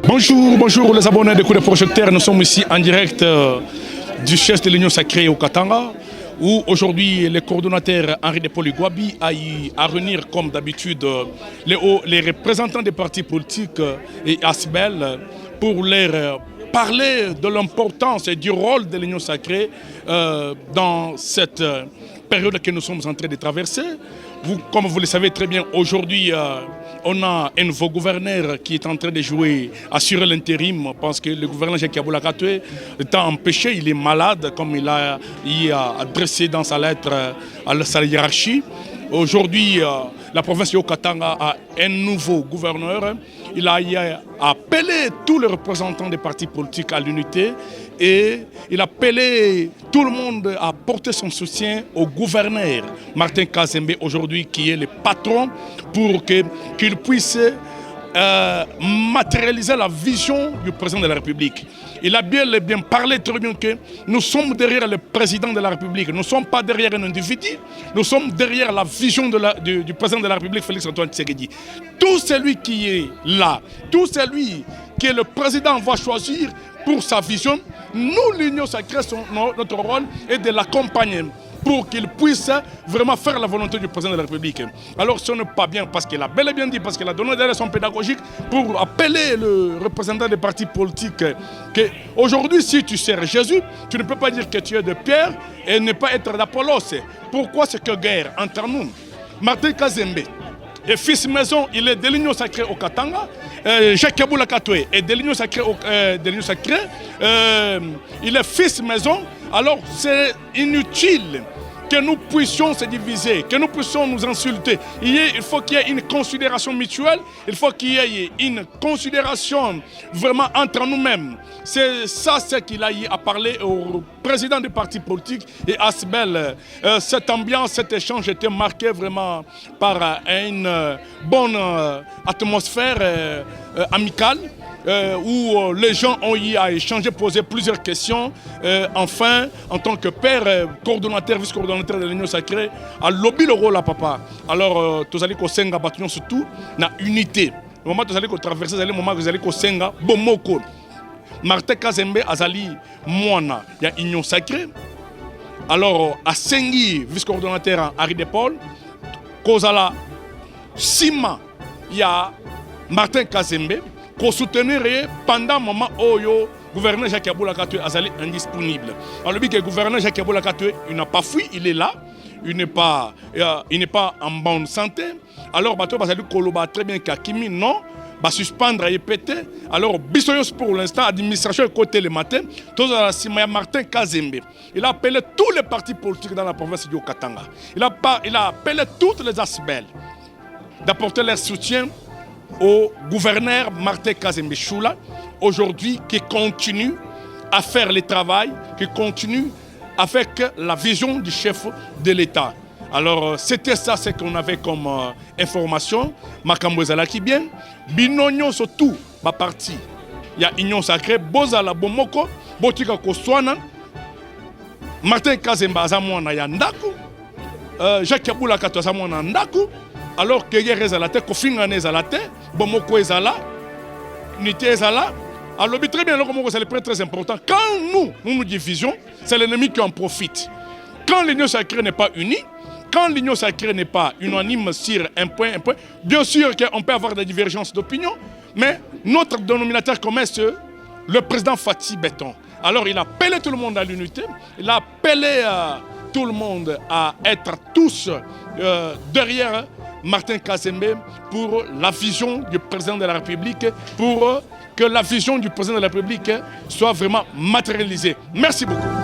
Bonjour les abonnés de Coup de Projecteur. Nous sommes ici en direct du chef de l'Union Sacrée au Katanga, où aujourd'hui le coordonnateur Henri de Poligwabi a eu à réunir comme d'habitude les représentants des partis politiques et ASBEL pour leur parler de l'importance et du rôle de l'Union Sacrée dans cette période que nous sommes en train de traverser. Comme vous le savez très bien, aujourd'hui, on a un nouveau gouverneur qui est en train de jouer, assurer l'intérim, parce que le gouverneur Jacques Aboula Katoué est empêché, il est malade, comme il a adressé dans sa lettre à sa hiérarchie. Aujourd'hui, la province de Katanga a un nouveau gouverneur. Il a appelé tous les représentants des partis politiques à l'unité et il a appelé tout le monde à porter son soutien au gouverneur Martin Kazembe aujourd'hui qui est le patron pour qu'il puisse matérialiser la vision du président de la République. Il a bien parlé très bien que nous sommes derrière le président de la République. Nous ne sommes pas derrière un individu, nous sommes derrière la vision du président de la République, Félix Antoine Tshisekedi. Tout celui qui est là, tout celui que le président va choisir pour sa vision, nous, l'Union Sacrée, notre rôle est de l'accompagner pour qu'il puisse vraiment faire la volonté du président de la République. Alors ce n'est pas bien, parce qu'il a bel et bien dit, parce qu'il a donné des leçons pédagogiques pour appeler le représentant des partis politiques qu'aujourd'hui, si tu sers Jésus, tu ne peux pas dire que tu es de Pierre et ne pas être d'Apollos. Pourquoi c'est que guerre entre nous? Martin Kazembe est fils maison, il est de l'Union Sacrée au Katanga. Jacques Aboula Katoué est de l'Union Sacrée, il est fils maison. Alors c'est inutile que nous puissions se diviser, que nous puissions nous insulter. Il faut qu'il y ait une considération mutuelle, il faut qu'il y ait une considération vraiment entre nous-mêmes. C'est ça ce qu'il a eu à parler au président du parti politique et ASBEL. Cette ambiance, cet échange était marqué vraiment par une bonne atmosphère amicale. Où les gens ont eu à échanger, poser plusieurs questions. Enfin, en tant que père, coordonnateur, vice-coordonnateur de l'Union Sacrée, à lobby le rôle à papa. Alors, tous allez senga bâtiment surtout, na unité. Le moment où vous allez traverser, le moment où vous allez senga bomoko. Martin Kazembe azali moana, il y a Union Sacrée. Alors, à Sengi, vice-coordonnateur Henri de Paul, Kozala Sima, il y a Martin Kazembe. Pour soutenir pendant le moment où le gouverneur Jacques Aboula Katoué est indisponible. Alors, le gouverneur Jacques Aboula Katoué, il n'a pas fui, il est là, il n'est pas en bonne santé. Alors, il va falloir très bien qu'Akimi, non, va suspendre et péter. Alors, Bissoyos pour l'instant, administration côté le matin, tout à Martin Kazembe. Il a appelé tous les partis politiques dans la province du Katanga. Il a appelé toutes les ASBEL d'apporter leur soutien au gouverneur Martin Kazembe Choula, aujourd'hui, qui continue à faire le travail, qui continue avec la vision du chef de l'État. Alors, c'était ça ce qu'on avait comme information. Makambo Zalaki bien. Binonyo surtout, ma partie. Il y a Union Sacrée, Bozala Bomoko, Botika Koswana, Martin Kazembe Azamouana Yandaku, Jacques Aboula Katoué Azamouana Yandaku. Alors que hier est à la tête, Kofingane est à la tête, Bomoko est là, Unité est là. Alors, très bien, c'est le point très important. Quand nous divisons, c'est l'ennemi qui en profite. Quand l'Union Sacrée n'est pas unie, quand l'Union Sacrée n'est pas unanime sur un point, bien sûr qu'on peut avoir des divergences d'opinion, mais notre dénominateur commun, c'est le président Fatih Béton. Alors, il a appelé tout le monde à l'unité, il a appelé tout le monde à être tous derrière Martin Kazembe pour la vision du président de la République, pour que la vision du président de la République soit vraiment matérialisée. Merci beaucoup.